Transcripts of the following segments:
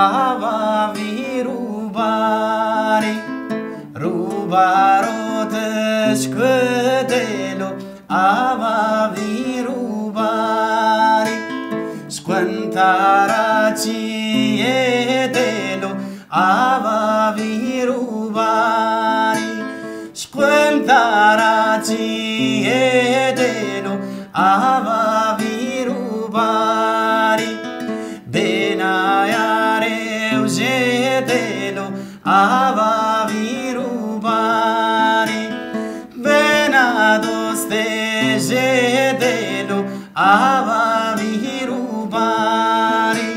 avavi rubare, rubarò-te scudelo, avavi rubare, squantaraci edelo, avavi rubare, squantaraci edelo, avavi rubare, benaiare usedelo, avavi rubare, benadoste jedelo, avavi rubare.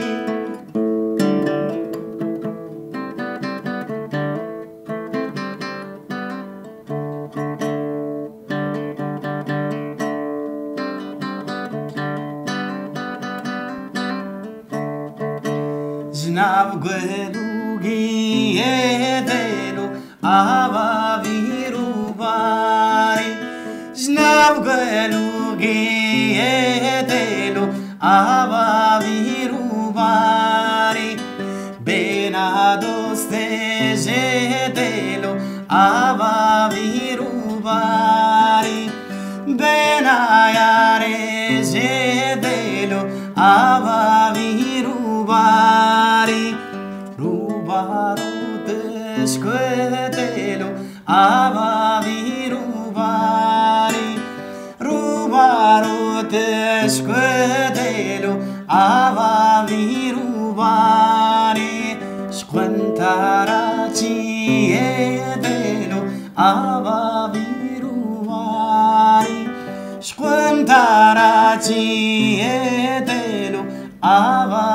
Znav gwelugi edelo, avavi rubare, znav gwelugi edelo, avavi rubare, benadoste jedelo, avavi rubare, benaiare jedelo, avavi rubare, rubarò-te scudelo, avavi rubare, rubarò-te scudelo, avavi rubare, squantaraci edelo, avavi rubare, squantaraci edelo, avavi